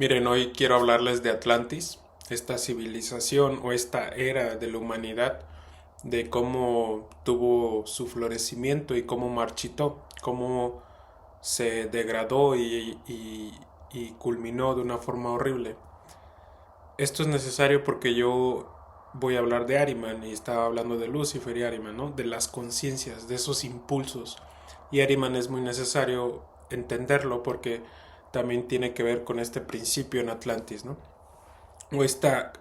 Miren, hoy quiero hablarles de Atlantis, esta civilización o esta era de la humanidad, de cómo tuvo su florecimiento y cómo marchitó, cómo se degradó y culminó de una forma horrible. Esto es necesario porque yo voy a hablar de Ahriman y estaba hablando de Lucifer y Ahriman, ¿no? De las conciencias, de esos impulsos. Y Ahriman es muy necesario entenderlo porque también tiene que ver con este principio en Atlantis, ¿no? O esta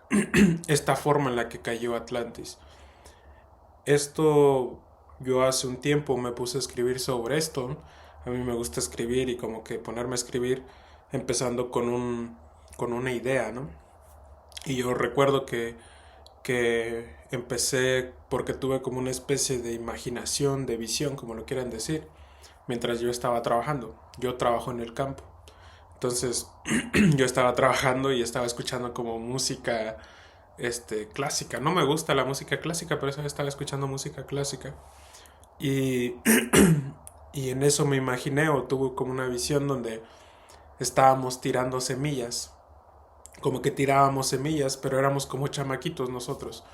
forma en la que cayó Atlantis. Esto yo hace un tiempo me puse a escribir sobre esto. A mí me gusta escribir y como que ponerme a escribir empezando con una idea, ¿no? Y yo recuerdo que empecé porque tuve como una especie de imaginación, de visión, como lo quieran decir, mientras yo estaba trabajando. Yo trabajo en el campo. Entonces yo estaba trabajando y estaba escuchando como música clásica. No me gusta la música clásica, pero esa vez estaba escuchando música clásica. Y, y en eso me imaginé o tuve como una visión donde estábamos tirando semillas. Como que tirábamos semillas, pero éramos como chamaquitos nosotros.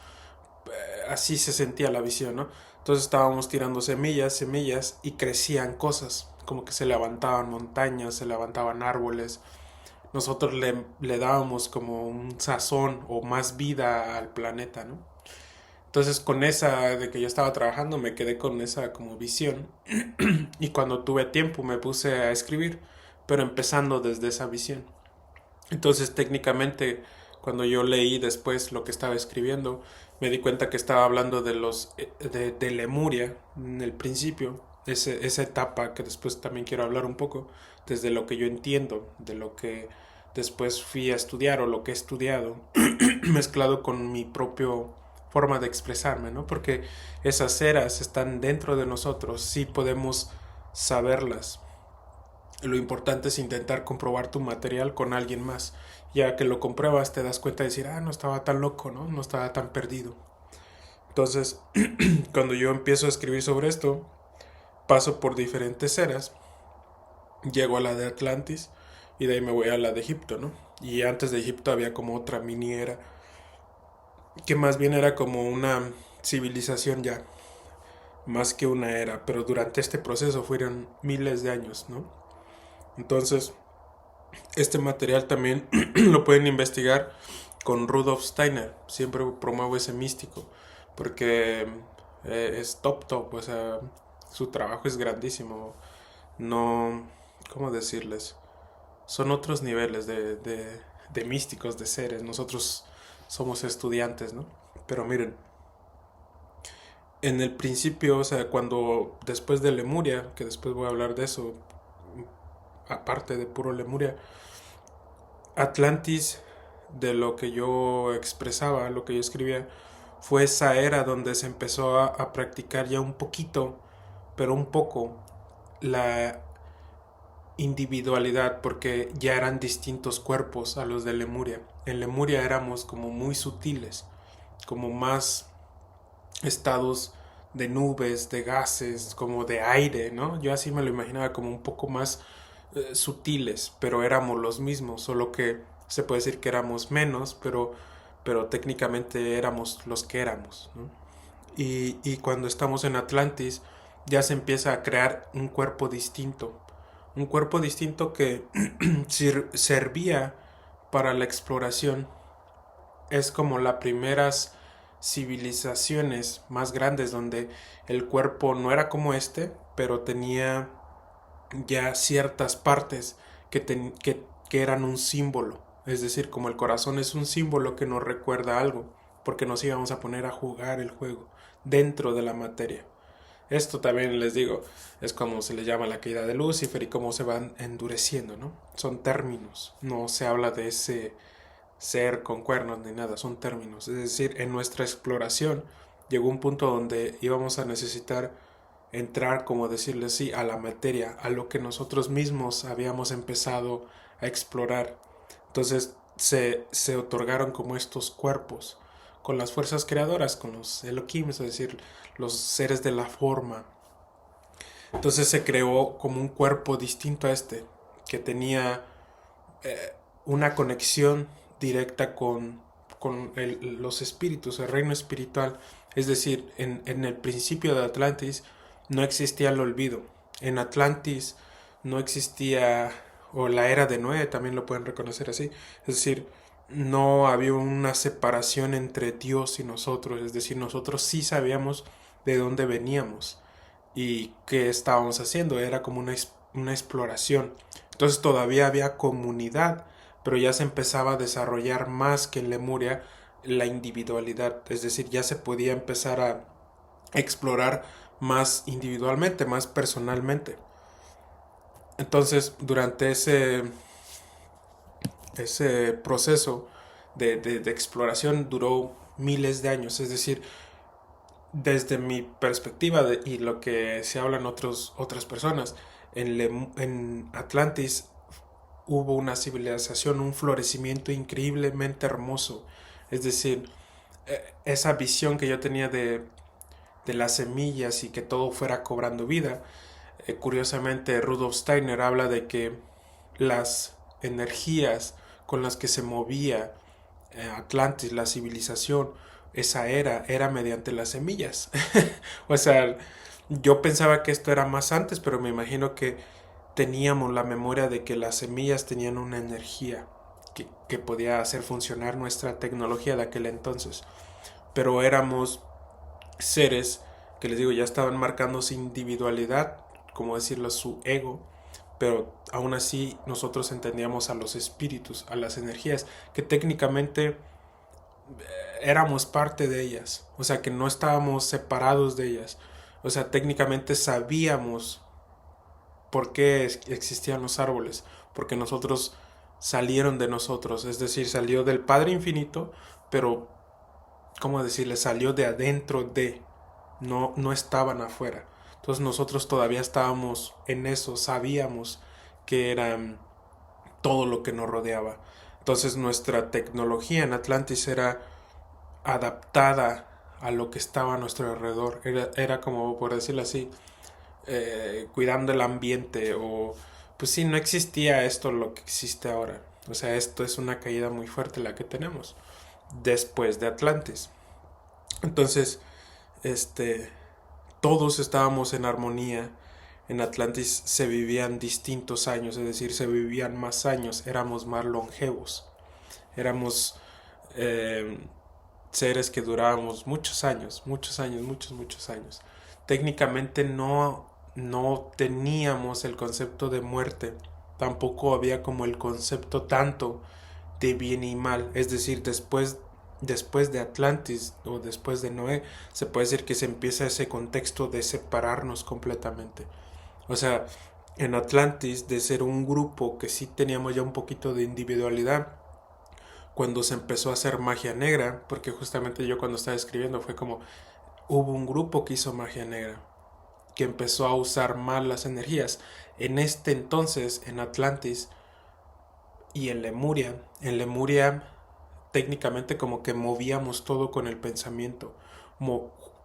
Así se sentía la visión, ¿no? Entonces estábamos tirando semillas, semillas y crecían cosas. Como que se levantaban montañas, se levantaban árboles, nosotros le dábamos como un sazón o más vida al planeta, ¿no? Entonces con esa de que yo estaba trabajando me quedé con esa como visión y cuando tuve tiempo me puse a escribir, pero empezando desde esa visión. Entonces técnicamente cuando yo leí después lo que estaba escribiendo me di cuenta que estaba hablando de Lemuria en el principio, esa etapa que después también quiero hablar un poco desde lo que yo entiendo, de lo que después fui a estudiar o lo que he estudiado mezclado con mi propio forma de expresarme, ¿no? Porque esas eras están dentro de nosotros, sí podemos saberlas. Lo importante es intentar comprobar tu material con alguien más. Ya que lo compruebas te das cuenta de decir, no estaba tan loco, ¿no? No estaba tan perdido. Entonces, cuando yo empiezo a escribir sobre esto, paso por diferentes eras, llego a la de Atlantis y de ahí me voy a la de Egipto, ¿no? Y antes de Egipto había como otra mini era, que más bien era como una civilización ya, más que una era, pero durante este proceso fueron miles de años, ¿no? Entonces, este material también lo pueden investigar con Rudolf Steiner. Siempre promuevo ese místico porque es top top, o sea, su trabajo es grandísimo. No, ¿cómo decirles? Son otros niveles de místicos, de seres. Nosotros somos estudiantes, ¿no? Pero miren, en el principio, o sea, cuando después de Lemuria, que después voy a hablar de eso, aparte de puro Lemuria, Atlantis, de lo que yo expresaba, lo que yo escribía, fue esa era donde se empezó a practicar ya un poquito, pero un poco, la individualidad, porque ya eran distintos cuerpos a los de Lemuria. En Lemuria éramos como muy sutiles, como más estados de nubes, de gases, como de aire, ¿no? Yo así me lo imaginaba como un poco más sutiles, pero éramos los mismos, solo que se puede decir que éramos menos, pero técnicamente éramos los que éramos, ¿no? Y cuando estamos en Atlantis ya se empieza a crear un cuerpo distinto que servía para la exploración. Es como las primeras civilizaciones más grandes donde el cuerpo no era como este, pero tenía ya ciertas partes que eran un símbolo. Es decir, como el corazón es un símbolo que nos recuerda algo, porque nos íbamos a poner a jugar el juego dentro de la materia. Esto también les digo, es como se le llama la caída de Lucifer y cómo se van endureciendo, ¿no? Son términos, no se habla de ese ser con cuernos ni nada, son términos. Es decir, en nuestra exploración llegó un punto donde íbamos a necesitar entrar, como decirle así, a la materia, a lo que nosotros mismos habíamos empezado a explorar. Entonces se otorgaron como estos cuerpos con las fuerzas creadoras, con los Elohim, es decir, los seres de la forma. Entonces se creó como un cuerpo distinto a este, que tenía una conexión directa con los espíritus, el reino espiritual. Es decir, en el principio de Atlantis no existía el olvido. En Atlantis no existía, o la era de Noé también lo pueden reconocer así. Es decir, no había una separación entre Dios y nosotros. Es decir, nosotros sí sabíamos de dónde veníamos y qué estábamos haciendo. Era como una exploración. Entonces todavía había comunidad, pero ya se empezaba a desarrollar más que en Lemuria la individualidad. Es decir, ya se podía empezar a explorar más individualmente, más personalmente. Entonces, durante ese proceso de exploración duró miles de años. Es decir, desde mi perspectiva y lo que se hablan otras personas, en Atlantis hubo una civilización, un florecimiento increíblemente hermoso. Es decir, esa visión que yo tenía de las semillas y que todo fuera cobrando vida. Curiosamente, Rudolf Steiner habla de que las energías con las que se movía Atlantis, la civilización, esa era mediante las semillas. O sea, yo pensaba que esto era más antes, pero me imagino que teníamos la memoria de que las semillas tenían una energía que podía hacer funcionar nuestra tecnología de aquel entonces. Pero éramos seres que les digo ya estaban marcando su individualidad, como decirlo, su ego, pero aún así nosotros entendíamos a los espíritus, a las energías, que técnicamente éramos parte de ellas, o sea que no estábamos separados de ellas, o sea técnicamente sabíamos por qué existían los árboles, porque nosotros salieron de nosotros, es decir, salió del Padre Infinito, pero, ¿cómo decirle? Salió de adentro de, no estaban afuera. Entonces nosotros todavía estábamos en eso, sabíamos que era todo lo que nos rodeaba. Entonces nuestra tecnología en Atlantis era adaptada a lo que estaba a nuestro alrededor. Era como, por decirlo así, cuidando el ambiente o pues sí, no existía esto lo que existe ahora. O sea, esto es una caída muy fuerte la que tenemos después de Atlantis. Entonces, este, todos estábamos en armonía. En Atlantis se vivían distintos años, es decir, se vivían más años, éramos más longevos, éramos eh, seres que durábamos muchos años, muchos años, muchos años. Técnicamente no teníamos el concepto de muerte, tampoco había como el concepto tanto de bien y mal, es decir, después de Atlantis o después de Noé, se puede decir que se empieza ese contexto de separarnos completamente. O sea, en Atlantis, de ser un grupo que sí teníamos ya un poquito de individualidad, cuando se empezó a hacer magia negra, porque justamente yo cuando estaba escribiendo fue como, hubo un grupo que hizo magia negra, que empezó a usar mal las energías. En este entonces, en Atlantis y en Lemuria técnicamente como que movíamos todo con el pensamiento,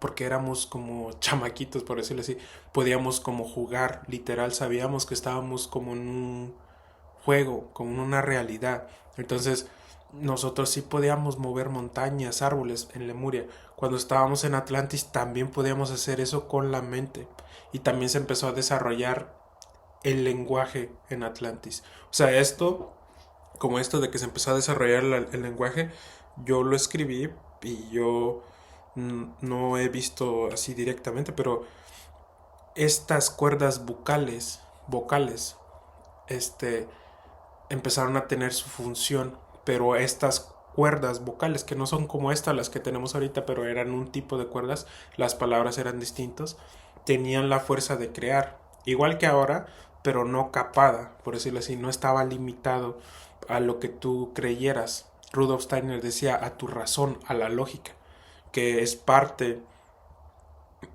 porque éramos como chamaquitos, por decirlo así, podíamos como jugar, literal, sabíamos que estábamos como en un juego, como en una realidad. Entonces, nosotros sí podíamos mover montañas, árboles en Lemuria. Cuando estábamos en Atlantis también podíamos hacer eso con la mente. Y también se empezó a desarrollar el lenguaje en Atlantis. O sea, como esto de que se empezó a desarrollar el lenguaje, yo lo escribí y yo no he visto así directamente, pero estas cuerdas vocales, este, empezaron a tener su función, pero estas cuerdas vocales, que no son como estas las que tenemos ahorita, pero eran un tipo de cuerdas, las palabras eran distintas, tenían la fuerza de crear, igual que ahora, pero no capada, por decirlo así, no estaba limitado a lo que tú creyeras. Rudolf Steiner decía a tu razón, a la lógica, que es parte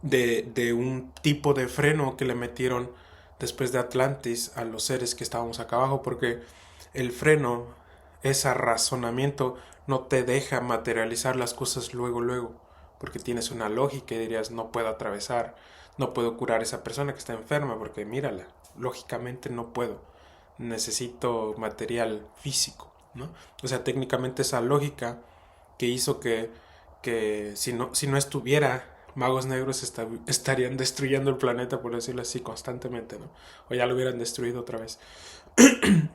de un tipo de freno que le metieron después de Atlantis a los seres que estábamos acá abajo, porque el freno, ese razonamiento, no te deja materializar las cosas luego, porque tienes una lógica y dirías, no puedo atravesar, no puedo curar a esa persona que está enferma, porque mírala, lógicamente no puedo, necesito material físico. ¿no? O sea, técnicamente esa lógica que hizo que si no estuviera magos negros estarían destruyendo el planeta, por decirlo así, constantemente, ¿no? O ya lo hubieran destruido otra vez.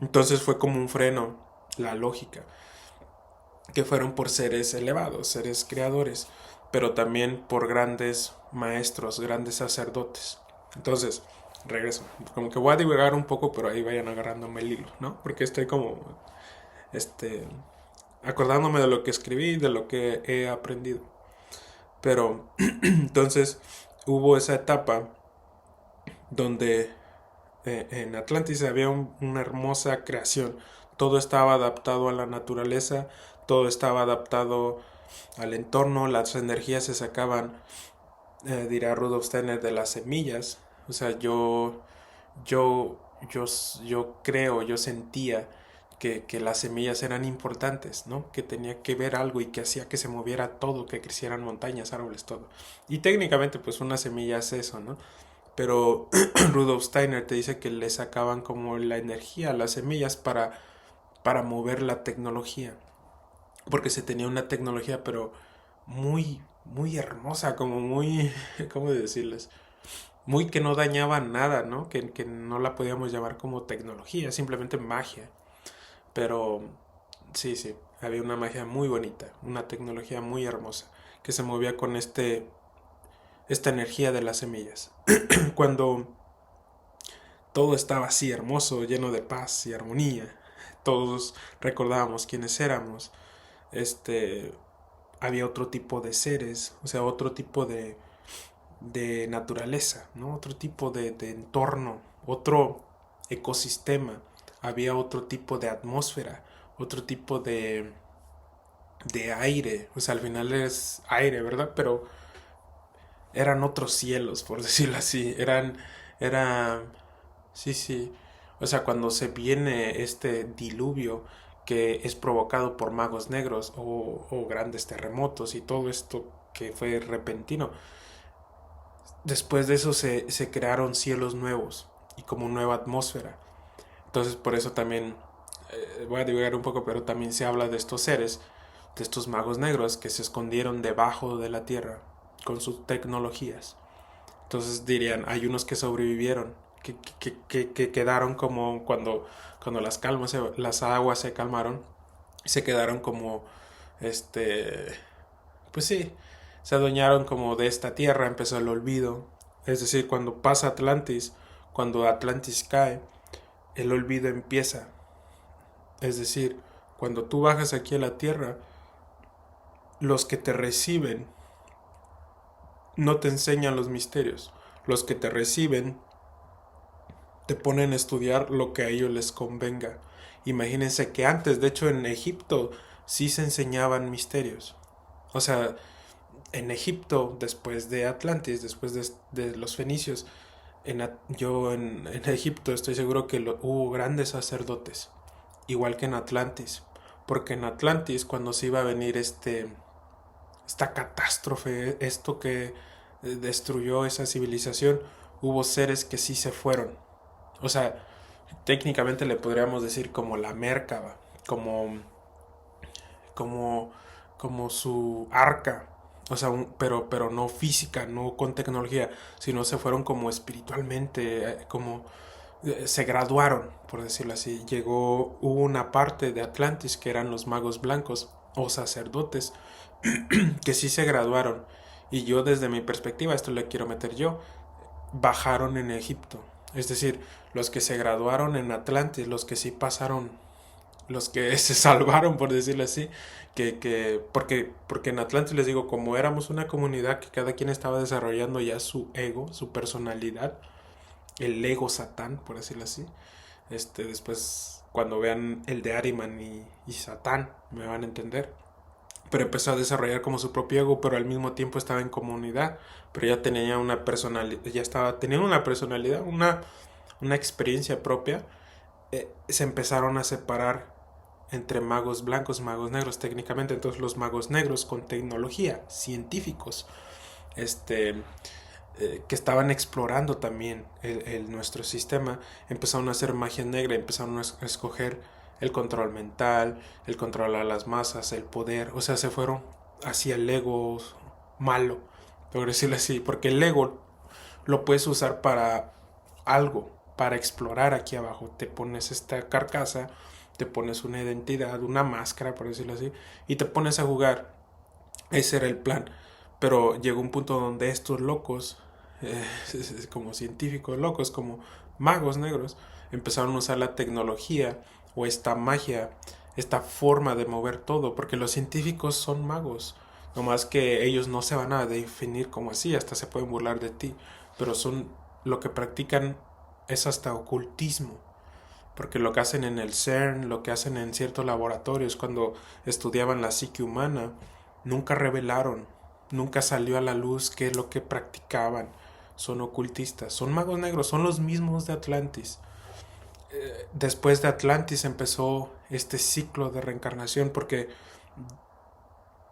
Entonces fue como un freno, la lógica, que fueron por seres elevados, seres creadores, pero también por grandes maestros, grandes sacerdotes. Entonces, regreso. Como que voy a divulgar un poco, pero ahí vayan agarrándome el hilo, ¿no? Porque estoy como, este, acordándome de lo que escribí, de lo que he aprendido. Pero, entonces, hubo esa etapa donde en Atlantis había una hermosa creación. Todo estaba adaptado a la naturaleza, todo estaba adaptado al entorno, las energías se sacaban, dirá Rudolf Steiner, de las semillas. O sea, yo, yo sentía que las semillas eran importantes, ¿no? Que tenía que ver algo y que hacía que se moviera todo, que crecieran montañas, árboles, todo. Y técnicamente, pues una semilla es eso, ¿no? Pero Rudolf Steiner te dice que le sacaban como la energía a las semillas para mover la tecnología. Porque se tenía una tecnología, pero muy, muy hermosa, como muy, ¿cómo decirles? Muy que no dañaba nada, ¿no? Que no la podíamos llamar como tecnología, simplemente magia. Pero sí, sí, había una magia muy bonita, una tecnología muy hermosa, que se movía con esta energía de las semillas. Cuando todo estaba así hermoso, lleno de paz y armonía, todos recordábamos quiénes éramos, este, había otro tipo de seres, o sea, otro tipo de naturaleza, ¿no? Otro tipo de entorno, otro ecosistema, había otro tipo de atmósfera, otro tipo de aire, o sea, al final es aire, ¿verdad? Pero eran otros cielos, por decirlo así, era, sí, sí, o sea, cuando se viene este diluvio que es provocado por magos negros o grandes terremotos y todo esto que fue repentino, después de eso se crearon cielos nuevos y como nueva atmósfera. Entonces por eso también, voy a divulgar un poco, pero también se habla de estos seres, de estos magos negros que se escondieron debajo de la tierra con sus tecnologías. Entonces dirían, hay unos que sobrevivieron, que quedaron como cuando las aguas se calmaron, se quedaron como, este, pues sí, se adueñaron como de esta tierra, empezó el olvido. Es decir, cuando pasa Atlantis, cuando Atlantis cae, el olvido empieza. Es decir, cuando tú bajas aquí a la tierra, los que te reciben no te enseñan los misterios. Los que te reciben te ponen a estudiar lo que a ellos les convenga. Imagínense que antes, de hecho en Egipto, sí se enseñaban misterios. O sea, en Egipto, después de Atlantis, después de los fenicios, en Egipto estoy seguro que hubo grandes sacerdotes, igual que en Atlantis. Porque en Atlantis, cuando se iba a venir esta catástrofe, esto que destruyó esa civilización, hubo seres que sí se fueron. O sea, técnicamente le podríamos decir como la Merkaba, como, como, como su arca. O sea, pero no física, no con tecnología, sino se fueron como espiritualmente, como se graduaron, por decirlo así. Hubo una parte de Atlantis que eran los magos blancos o sacerdotes que sí se graduaron. Y yo desde mi perspectiva, esto le quiero meter yo, bajaron en Egipto. Es decir, los que se graduaron en Atlantis, los que sí pasaron, los que se salvaron, por decirlo así, porque en Atlantis les digo, como éramos una comunidad que cada quien estaba desarrollando ya su ego, su personalidad, el ego Satán, por decirlo así, después cuando vean el de Ariman y Satán, me van a entender, pero empezó a desarrollar como su propio ego, pero al mismo tiempo estaba en comunidad, pero ya tenía una personalidad, ya estaba teniendo una personalidad, una experiencia propia. Se empezaron a separar entre magos blancos y magos negros técnicamente. Entonces los magos negros con tecnología, científicos, que estaban explorando también nuestro sistema, empezaron a hacer magia negra, empezaron a escoger el control mental, el control a las masas, el poder, o sea, se fueron hacia el ego malo, por decirlo así, porque el ego lo puedes usar para algo, para explorar aquí abajo. Te pones esta carcasa, te pones una identidad, una máscara, por decirlo así, y te pones a jugar. Ese era el plan. Pero llegó un punto donde estos locos, como científicos locos, como magos negros, empezaron a usar la tecnología o esta magia, esta forma de mover todo, porque los científicos son magos, no más que ellos no se van a definir como así, hasta se pueden burlar de ti, pero son lo que practican es hasta ocultismo, porque lo que hacen en el CERN, lo que hacen en ciertos laboratorios cuando estudiaban la psique humana, nunca revelaron, nunca salió a la luz qué es lo que practicaban. Son ocultistas, son magos negros, son los mismos de Atlantis. Después de Atlantis empezó este ciclo de reencarnación porque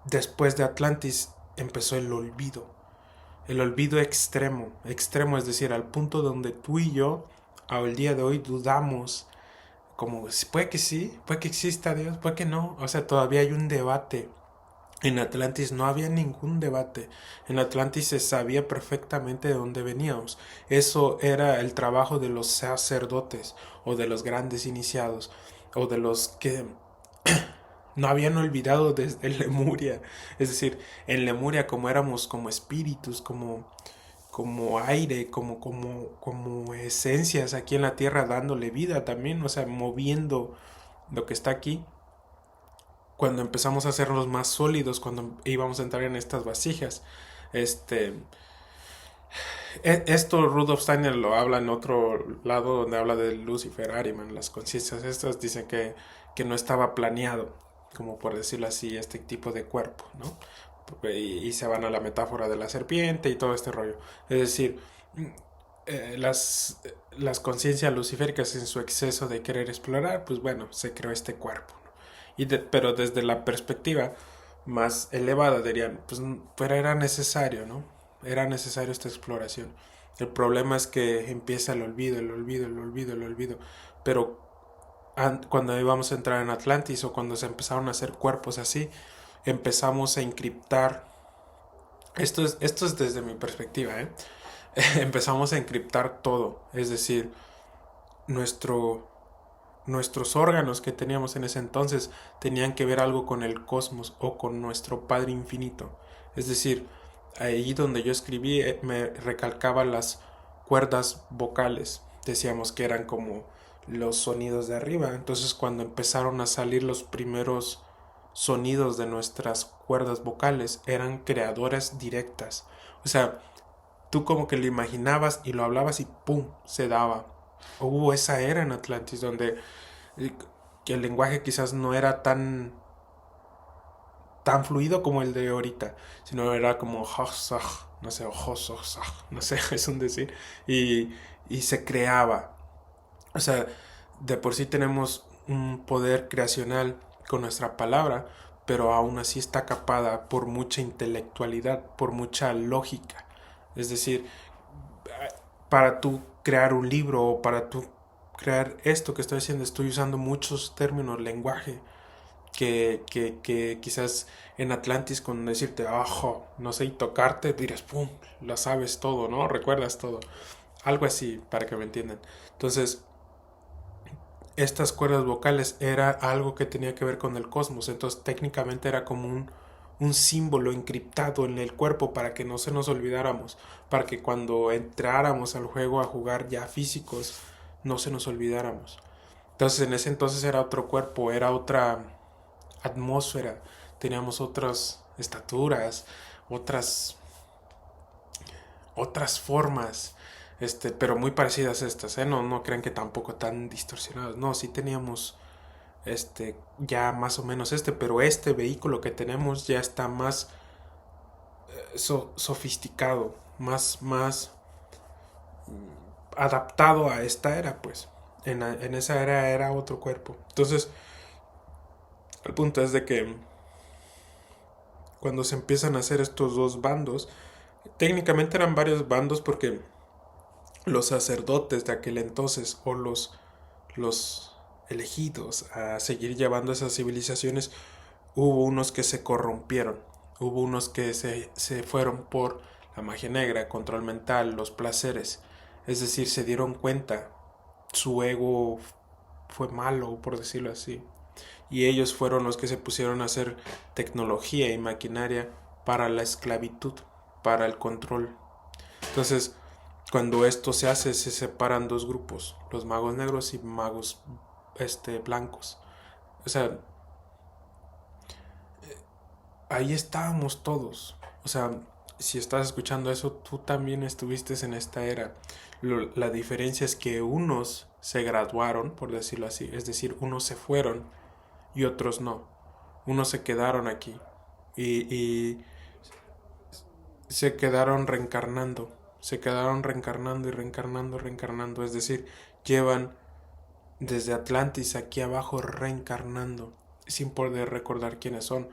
después de Atlantis empezó el olvido extremo, extremo, es decir, al punto donde tú y yo al día de hoy dudamos, como puede que sí, puede que exista Dios, puede que no, o sea, todavía hay un debate. En Atlantis no había ningún debate. En Atlantis se sabía perfectamente de dónde veníamos. Eso era el trabajo de los sacerdotes o de los grandes iniciados o de los que no habían olvidado desde Lemuria. Es decir, en Lemuria como éramos como espíritus, como aire, como esencias aquí en la tierra dándole vida también, o sea, moviendo lo que está aquí. Cuando empezamos a hacernos más sólidos, cuando íbamos a entrar en estas vasijas, este, esto Rudolf Steiner lo habla en otro lado donde habla de Lucifer, Ahriman, las conciencias estas dicen que no estaba planeado, como por decirlo así, este tipo de cuerpo, ¿no? Y se van a la metáfora de la serpiente y todo este rollo. Es decir, las conciencias luciféricas en su exceso de querer explorar, pues bueno, se creó este cuerpo. Pero desde la perspectiva más elevada dirían, pues pero era necesario, ¿no? Era necesario esta exploración. El problema es que empieza el olvido, el olvido, el olvido, el olvido. Pero cuando íbamos a entrar en Atlantis o cuando se empezaron a hacer cuerpos así, empezamos a encriptar. Esto es desde mi perspectiva, ¿eh? Empezamos a encriptar todo. Es decir, nuestro nuestros órganos que teníamos en ese entonces tenían que ver algo con el cosmos o con nuestro Padre Infinito. Es decir, ahí donde yo escribí me recalcaba las cuerdas vocales. Decíamos que eran como los sonidos de arriba. Entonces cuando empezaron a salir los primeros sonidos de nuestras cuerdas vocales eran creadoras directas. O sea, tú como que lo imaginabas y lo hablabas y ¡pum! Se daba. Hubo esa era en Atlantis donde que el lenguaje quizás no era tan fluido como el de ahorita, sino era como no sé, no sé, es un decir, y se creaba. O sea, de por sí tenemos un poder creacional con nuestra palabra, pero aún así está capada por mucha intelectualidad, por mucha lógica. Es decir, para tú crear un libro o para tú crear esto que estoy haciendo, estoy usando muchos términos, lenguaje, que quizás en Atlantis con decirte, ojo, no sé, y tocarte, dirás, pum, lo sabes todo, ¿no? Recuerdas todo. Algo así, para que me entiendan. Entonces, estas cuerdas vocales era algo que tenía que ver con el cosmos, entonces técnicamente era como un símbolo encriptado en el cuerpo para que no se nos olvidáramos, para que cuando entráramos al juego a jugar ya físicos, no se nos olvidáramos. Entonces en ese entonces era otro cuerpo, era otra atmósfera, teníamos otras estaturas, otras formas, pero muy parecidas a estas, ¿eh? No crean que tampoco tan distorsionadas, no, sí teníamos ya más o menos pero este vehículo que tenemos ya está más sofisticado, más adaptado a esta era, pues. En esa era otro cuerpo. Entonces, el punto es de que cuando se empiezan a hacer estos dos bandos, técnicamente eran varios bandos porque los sacerdotes de aquel entonces o los elegidos a seguir llevando esas civilizaciones, hubo unos que se corrompieron, hubo unos que se fueron por la magia negra, control mental, los placeres, es decir, se dieron cuenta, su ego fue malo, por decirlo así, y ellos fueron los que se pusieron a hacer tecnología y maquinaria para la esclavitud, para el control. Entonces, cuando esto se hace, se separan dos grupos, los magos negros y magos blancos. O sea, ahí estábamos todos. O sea, si estás escuchando eso, tú también estuviste en esta era. La diferencia es que unos se graduaron, por decirlo así, es decir, unos se fueron y otros no. Unos se quedaron aquí y se quedaron reencarnando. Se quedaron reencarnando y reencarnando, reencarnando. Es decir, llevan desde Atlantis aquí abajo reencarnando sin poder recordar quiénes son,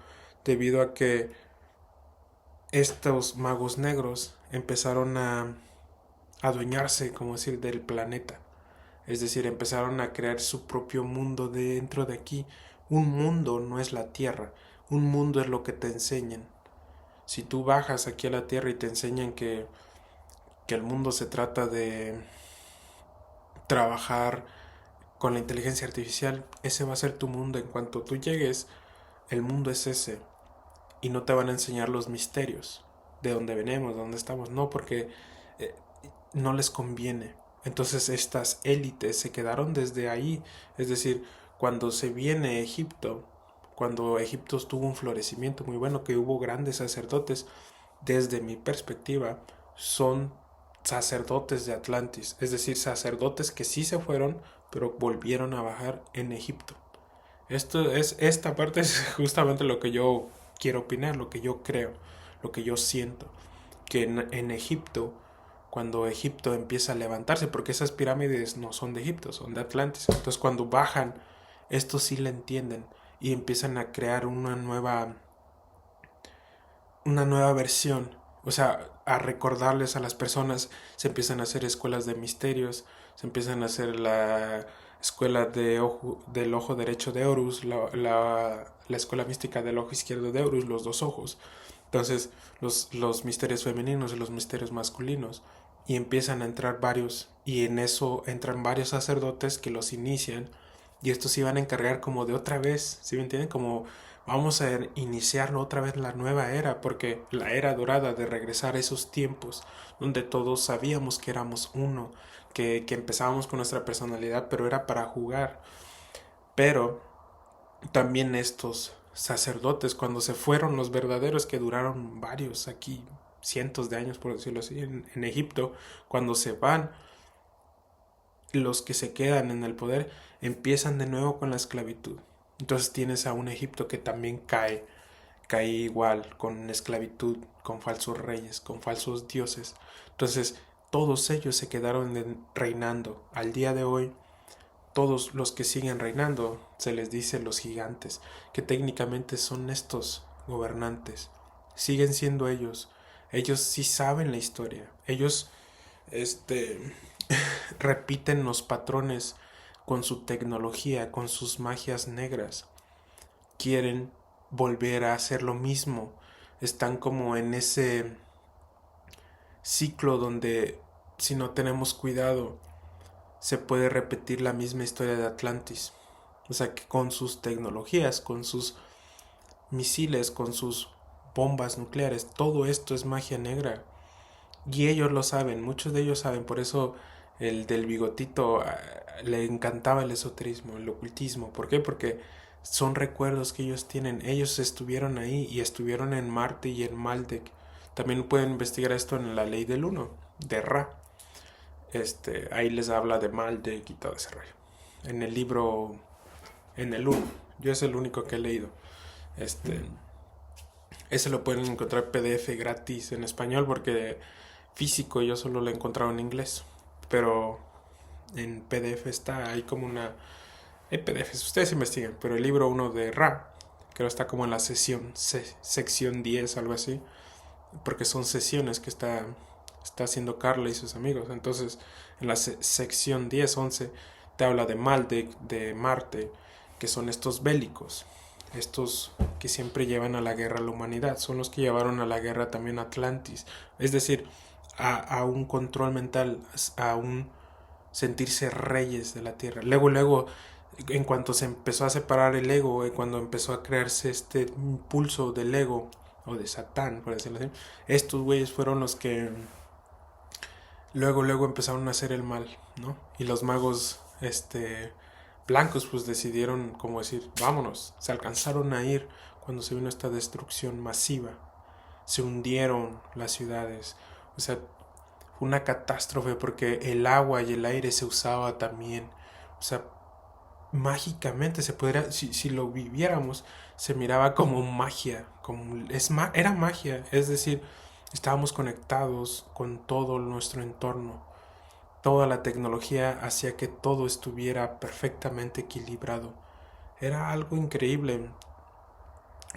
debido a que estos magos negros empezaron a adueñarse, como decir, del planeta. Es decir, empezaron a crear su propio mundo dentro de aquí. Un mundo no es la tierra, un mundo es lo que te enseñan. Si tú bajas aquí a la tierra y te enseñan que el mundo se trata de trabajar con la inteligencia artificial, ese va a ser tu mundo. En cuanto tú llegues, el mundo es ese. Y no te van a enseñar los misterios de dónde venimos, de dónde estamos. No, porque eh, no les conviene. Entonces estas élites se quedaron desde ahí. Es decir, cuando se viene Egipto, cuando Egipto tuvo un florecimiento muy bueno, que hubo grandes sacerdotes, desde mi perspectiva, son sacerdotes de Atlantis. Es decir, sacerdotes que sí se fueron, pero volvieron a bajar en Egipto. Esta parte es justamente lo que yo quiero opinar, lo que yo creo, lo que yo siento. Que en Egipto, cuando Egipto empieza a levantarse, porque esas pirámides no son de Egipto, son de Atlantis. Entonces cuando bajan, estos sí la entienden y empiezan a crear una nueva versión. O sea, a recordarles a las personas, se empiezan a hacer escuelas de misterios, se empiezan a hacer la escuela del ojo derecho de Horus, la escuela mística del ojo izquierdo de Horus, los dos ojos. Entonces, los misterios femeninos y los misterios masculinos. Y empiezan a entrar varios, y en eso entran varios sacerdotes que los inician, y estos se iban a encargar como de otra vez, ¿sí me entienden? Como vamos a iniciarlo otra vez la nueva era, porque la era dorada de regresar a esos tiempos donde todos sabíamos que éramos uno, que empezábamos con nuestra personalidad, pero era para jugar. Pero también estos sacerdotes, cuando se fueron los verdaderos, que duraron varios aquí, cientos de años por decirlo así, en Egipto, cuando se van, los que se quedan en el poder empiezan de nuevo con la esclavitud. Entonces tienes a un Egipto que también cae igual, con esclavitud, con falsos reyes, con falsos dioses. Entonces todos ellos se quedaron reinando. Al día de hoy, todos los que siguen reinando se les dice los gigantes, que técnicamente son estos gobernantes. Siguen siendo ellos. Ellos sí saben la historia. Ellos, repiten los patrones con su tecnología, con sus magias negras. Quieren volver a hacer lo mismo. Están como en ese ciclo donde, si no tenemos cuidado, se puede repetir la misma historia de Atlantis. O sea, que con sus tecnologías, con sus misiles, con sus bombas nucleares, todo esto es magia negra. Y ellos lo saben, muchos de ellos saben. Por eso el del bigotito le encantaba el esoterismo, el ocultismo. ¿Por qué? Porque son recuerdos que ellos tienen. Ellos estuvieron ahí y estuvieron en Marte y en Maldek. También pueden investigar esto en la ley del uno, de Ra. Ahí les habla de Maldek y todo ese rollo. En el libro, en el uno. Yo es el único que he leído. Ese lo pueden encontrar PDF gratis en español, porque físico yo solo lo he encontrado en inglés. Pero en PDF está ahí como una... Hay PDFs, ustedes investiguen. Pero el libro 1 de Ra, creo está como en la sección 10, algo así. Porque son sesiones que está haciendo Carla y sus amigos. Entonces, en la sección 10, 11, te habla de Mal, de Marte, que son estos bélicos, estos que siempre llevan a la guerra a la humanidad, son los que llevaron a la guerra también a Atlantis, es decir, a un control mental, a un sentirse reyes de la tierra. Luego, en cuanto se empezó a separar el ego, cuando empezó a crearse este impulso del ego, o de Satán, por decirlo así, estos güeyes fueron los que luego empezaron a hacer el mal, ¿no? Y los magos, blancos, pues decidieron, como decir, vámonos, se alcanzaron a ir cuando se vino esta destrucción masiva, se hundieron las ciudades, o sea, fue una catástrofe porque el agua y el aire se usaba también, o sea, mágicamente se podría, si lo viviéramos, se miraba como magia, era magia, es decir, estábamos conectados con todo nuestro entorno, toda la tecnología hacía que todo estuviera perfectamente equilibrado, era algo increíble.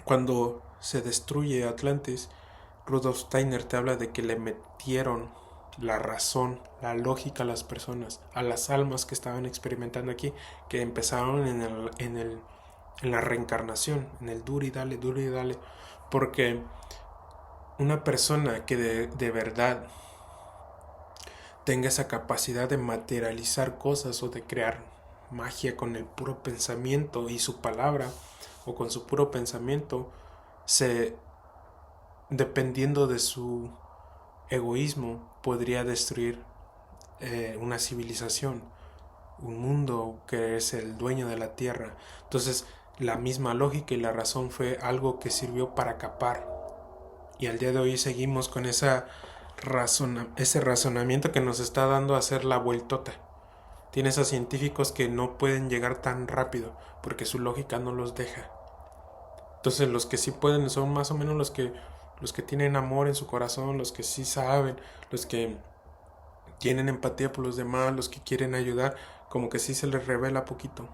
Cuando se destruye Atlantis, Rudolf Steiner te habla de que le metieron la razón, la lógica a las personas, a las almas que estaban experimentando aquí, que empezaron en la reencarnación, en el duro y dale, porque una persona que de verdad tenga esa capacidad de materializar cosas o de crear magia con el puro pensamiento y su palabra, o con su puro pensamiento, se, dependiendo de su egoísmo, podría destruir una civilización, un mundo que es el dueño de la tierra. Entonces, la misma lógica y la razón fue algo que sirvió para capar. Y al día de hoy seguimos con ese razonamiento que nos está dando a hacer la vueltota. Tienes a científicos que no pueden llegar tan rápido porque su lógica no los deja. Entonces los que sí pueden son más o menos los que tienen amor en su corazón, los que sí saben, los que tienen empatía por los demás, los que quieren ayudar, como que sí se les revela poquito.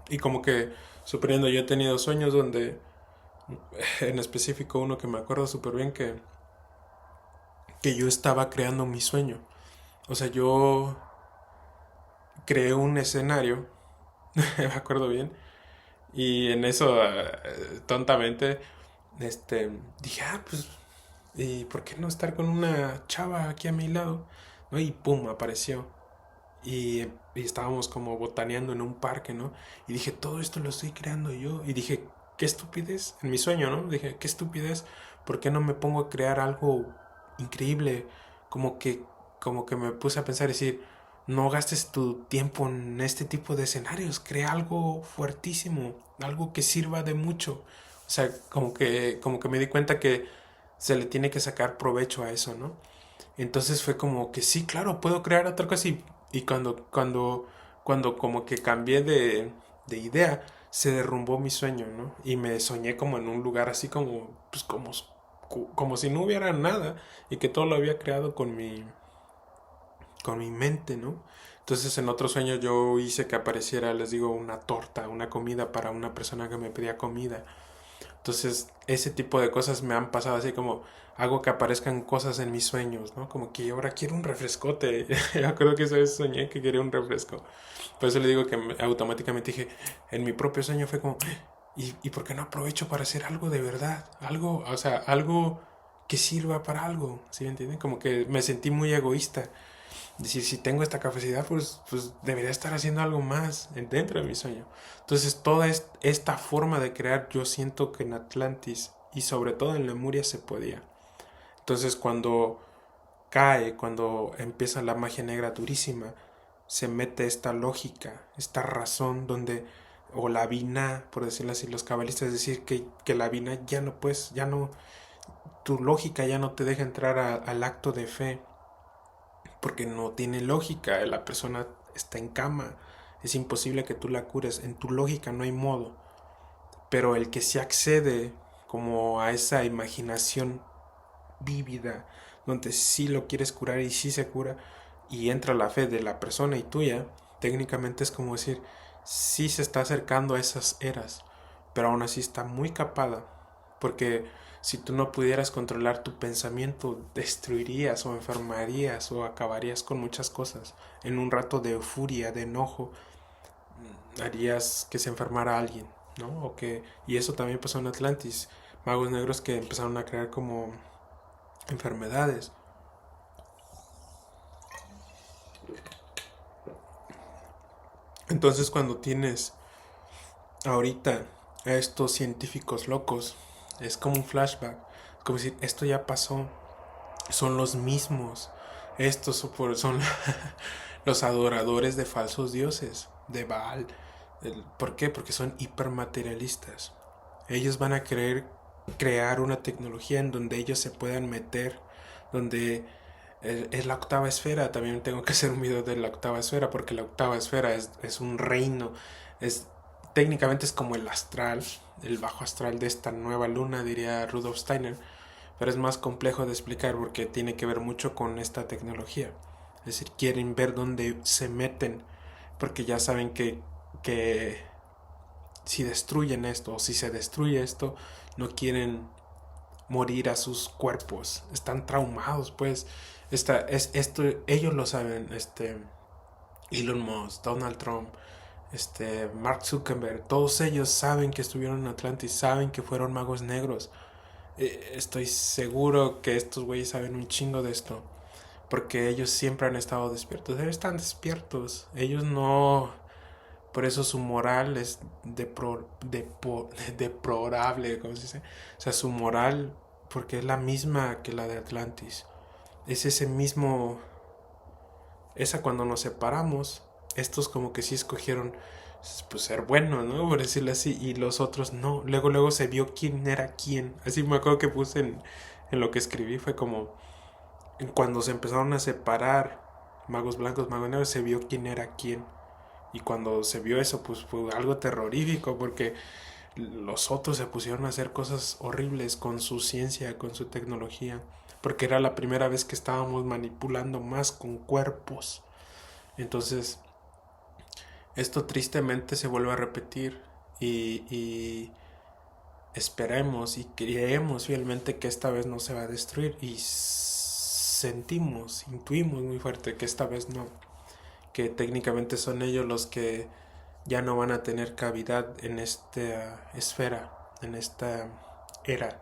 Y como que, suponiendo, yo he tenido sueños donde, en específico uno que me acuerdo súper bien, que yo estaba creando mi sueño. O sea, yo creé un escenario, me acuerdo bien, y en eso, tontamente, dije, pues, ¿y por qué no estar con una chava aquí a mi lado? ¿No? Y pum, apareció. Y estábamos como botaneando en un parque, ¿no? Y dije, todo esto lo estoy creando yo. Y dije, qué estupidez, en mi sueño, ¿no? Dije, qué estupidez, ¿por qué no me pongo a crear algo increíble? Como que, como que me puse a pensar y decir, no gastes tu tiempo en este tipo de escenarios, crea algo fuertísimo, algo que sirva de mucho. O sea, como que me di cuenta que se le tiene que sacar provecho a eso, ¿no? Entonces fue como que sí, claro, puedo crear otra cosa y cuando como que cambié de idea, se derrumbó mi sueño, ¿no? Y me soñé como en un lugar así como, pues como si no hubiera nada y que todo lo había creado con mi mente, ¿no? Entonces en otro sueño yo hice que apareciera, les digo, una torta, una comida para una persona que me pedía comida. Entonces, ese tipo de cosas me han pasado así como hago que aparezcan cosas en mis sueños, ¿no? Como que ahora quiero un refrescote. Yo creo que esa vez soñé que quería un refresco. Por eso le digo que automáticamente dije, en mi propio sueño fue como, ¿y por qué no aprovecho para hacer algo de verdad? Algo, o sea, algo que sirva para algo, ¿sí me entienden? Como que me sentí muy egoísta. Decir, si tengo esta capacidad, pues debería estar haciendo algo más dentro de mi sueño. Entonces, toda esta forma de crear, yo siento que en Atlantis y sobre todo en Lemuria se podía. Entonces, cuando cae, cuando empieza la magia negra durísima, se mete esta lógica, esta razón donde, o la vina, por decirlo así, los cabalistas, es decir, que la vina ya no puedes, ya no, tu lógica ya no te deja entrar al acto de fe porque no tiene lógica, la persona está en cama, es imposible que tú la cures, en tu lógica no hay modo, pero el que se accede como a esa imaginación vívida, donde sí lo quieres curar y sí se cura, y entra la fe de la persona y tuya, técnicamente es como decir, sí se está acercando a esas eras, pero aún así está muy capada, Porque si tú no pudieras controlar tu pensamiento, destruirías o enfermarías o acabarías con muchas cosas. En un rato de euforia, de enojo, harías que se enfermara alguien, ¿no? Y eso también pasó en Atlantis. Magos negros que empezaron a crear como enfermedades. Entonces cuando tienes ahorita a estos científicos locos, es como un flashback. Es como decir, esto ya pasó, son los mismos. Estos son los adoradores de falsos dioses, de Baal. ¿Por qué? Porque son hipermaterialistas. Ellos van a querer crear una tecnología en donde ellos se puedan meter, donde es la octava esfera. También tengo que hacer un video de la octava esfera, porque la octava esfera es un reino, es técnicamente es como el astral, el bajo astral de esta nueva luna, diría Rudolf Steiner, pero es más complejo de explicar porque tiene que ver mucho con esta tecnología. Es decir, quieren ver dónde se meten, porque ya saben que si destruyen esto o si se destruye esto, no quieren morir a sus cuerpos, están traumados, pues. Esto ellos lo saben, Elon Musk, Donald Trump, Mark Zuckerberg, todos ellos saben que estuvieron en Atlantis, saben que fueron magos negros. Estoy seguro que estos güeyes saben un chingo de esto, porque ellos siempre han estado despiertos. Ellos están despiertos. Ellos no. Por eso su moral es deplorable, ¿cómo se dice? O sea, su moral, porque es la misma que la de Atlantis. Es ese mismo. Esa cuando nos separamos, estos como que sí escogieron pues ser buenos, ¿no? Por decirlo así, y los otros no. Luego se vio quién era quién. Así me acuerdo que puse en lo que escribí, fue como cuando se empezaron a separar magos blancos, magos negros, se vio quién era quién. Y cuando se vio eso, pues fue algo terrorífico porque los otros se pusieron a hacer cosas horribles con su ciencia, con su tecnología, porque era la primera vez que estábamos manipulando más con cuerpos. Entonces, esto tristemente se vuelve a repetir y esperemos y creemos fielmente que esta vez no se va a destruir y sentimos, intuimos muy fuerte que esta vez no, que técnicamente son ellos los que ya no van a tener cavidad en esta esfera, en esta era,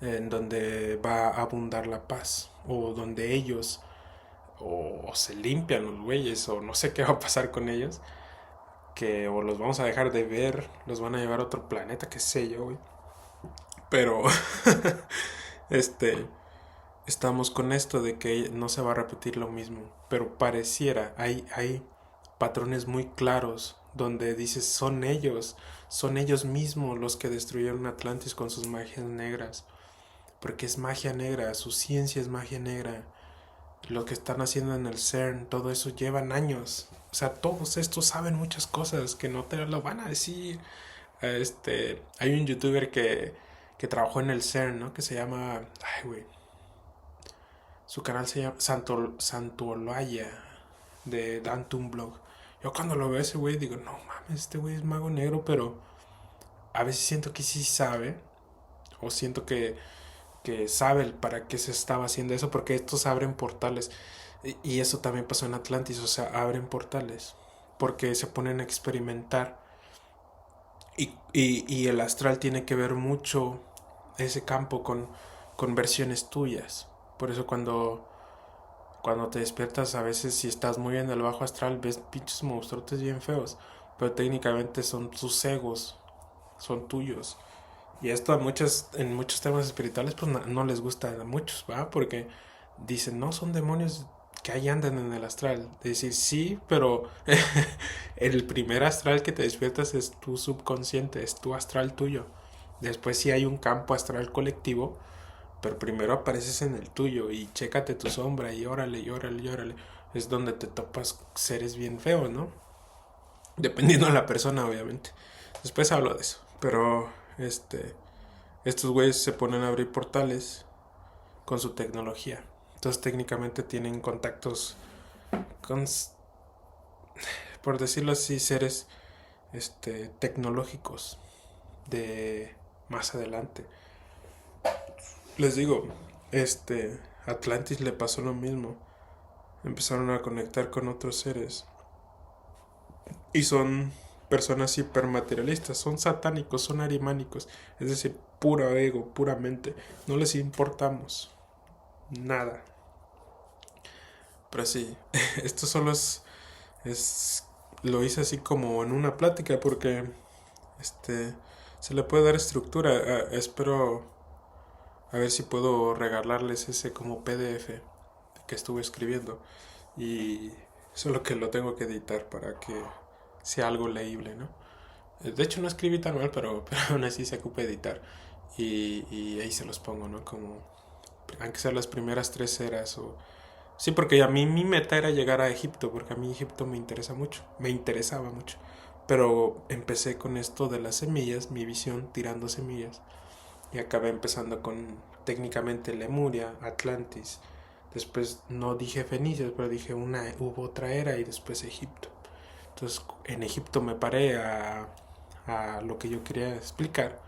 en donde va a abundar la paz, o donde ellos o se limpian los güeyes, o no sé qué va a pasar con ellos, que o los vamos a dejar de ver, los van a llevar a otro planeta, qué sé yo, güey. Pero, este, estamos con esto de que no se va a repetir lo mismo, pero pareciera, hay patrones muy claros donde dices son ellos mismos los que destruyeron Atlantis con sus magias negras, porque es magia negra, su ciencia es magia negra, lo que están haciendo en el CERN, todo eso llevan años, o sea, todos estos saben muchas cosas que no te lo van a decir. Hay un youtuber que trabajó en el CERN, ¿no? Que se llama, ay, güey, su canal se llama Santolaya de Dantum Blog. Yo cuando lo veo a ese güey digo, no mames, este güey es mago negro, pero a veces siento que sí sabe, o siento que sabe para qué se estaba haciendo eso, porque estos abren portales. Y eso también pasó en Atlantis, o sea, abren portales, porque se ponen a experimentar. Y el astral tiene que ver mucho ese campo con versiones tuyas. Por eso cuando te despiertas, a veces si estás muy en el bajo astral, ves pinches monstruotes bien feos, pero técnicamente son tus egos, son tuyos. Y esto en muchos temas espirituales pues no les gusta a muchos, ¿va? Porque dicen, no, son demonios que ahí andan en el astral. De decir, sí, pero el primer astral que te despiertas es tu subconsciente, es tu astral tuyo. Después sí hay un campo astral colectivo, pero primero apareces en el tuyo y chécate tu sombra y órale, y órale, y órale. Es donde te topas seres bien feos, ¿no? Dependiendo de la persona, obviamente. Después hablo de eso. Pero, estos güeyes se ponen a abrir portales con su tecnología. Entonces técnicamente tienen contactos con, por decirlo así, seres tecnológicos de más adelante. Les digo, Atlantis le pasó lo mismo. Empezaron a conectar con otros seres. Y son personas hipermaterialistas, son satánicos, son arimánicos. Es decir, puro ego, puramente. No les importamos nada. Pero sí, esto solo es lo hice así como en una plática porque este se le puede dar estructura. Espero a ver si puedo regalarles ese como PDF que estuve escribiendo y solo que lo tengo que editar para que sea algo leíble, ¿no? De hecho no escribí tan mal, pero aún así se ocupa editar y ahí se los pongo, ¿no? Como aunque sean las primeras tres eras o sí, porque a mí mi meta era llegar a Egipto, porque a mí Egipto me interesa mucho, me interesaba mucho. Pero empecé con esto de las semillas, mi visión tirando semillas. Y acabé empezando con técnicamente Lemuria, Atlantis. Después no dije Fenicios, pero dije hubo otra era y después Egipto. Entonces en Egipto me paré a lo que yo quería explicar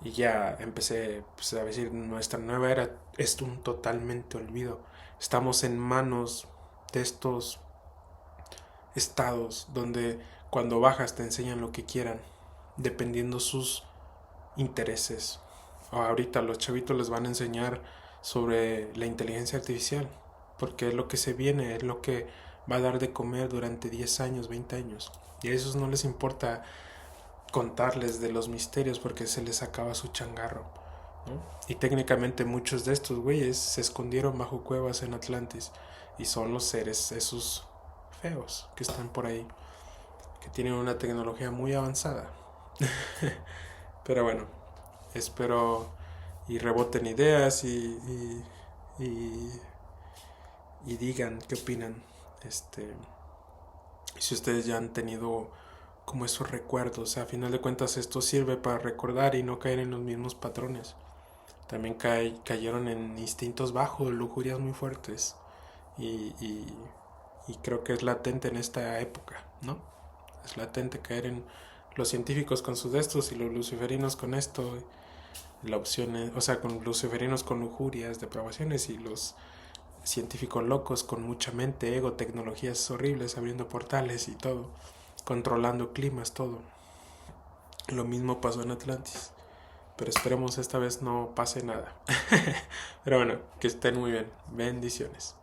y ya empecé pues, a decir nuestra nueva era es un totalmente olvido. Estamos en manos de estos estados donde cuando bajas te enseñan lo que quieran, dependiendo sus intereses. Ahorita los chavitos les van a enseñar sobre la inteligencia artificial, porque es lo que se viene, es lo que va a dar de comer durante 10 años, 20 años. Y a esos no les importa contarles de los misterios porque se les acaba su changarro, ¿no? Y técnicamente muchos de estos güeyes se escondieron bajo cuevas en Atlantis y son los seres esos feos que están por ahí, que tienen una tecnología muy avanzada. Pero bueno, espero y reboten ideas y, y digan qué opinan. Si ustedes ya han tenido como esos recuerdos, a final de cuentas esto sirve para recordar y no caer en los mismos patrones. También cayeron en instintos bajos, lujurias muy fuertes y, y, y creo que es latente en esta época, ¿no? Es latente caer en los científicos con sus destos y los luciferinos con esto, la opción es, o sea, con luciferinos con lujurias, depravaciones y los científicos locos con mucha mente, ego, tecnologías horribles, abriendo portales y todo, controlando climas, todo. Lo mismo pasó en Atlantis. Pero esperemos esta vez no pase nada. Pero bueno, que estén muy bien. Bendiciones.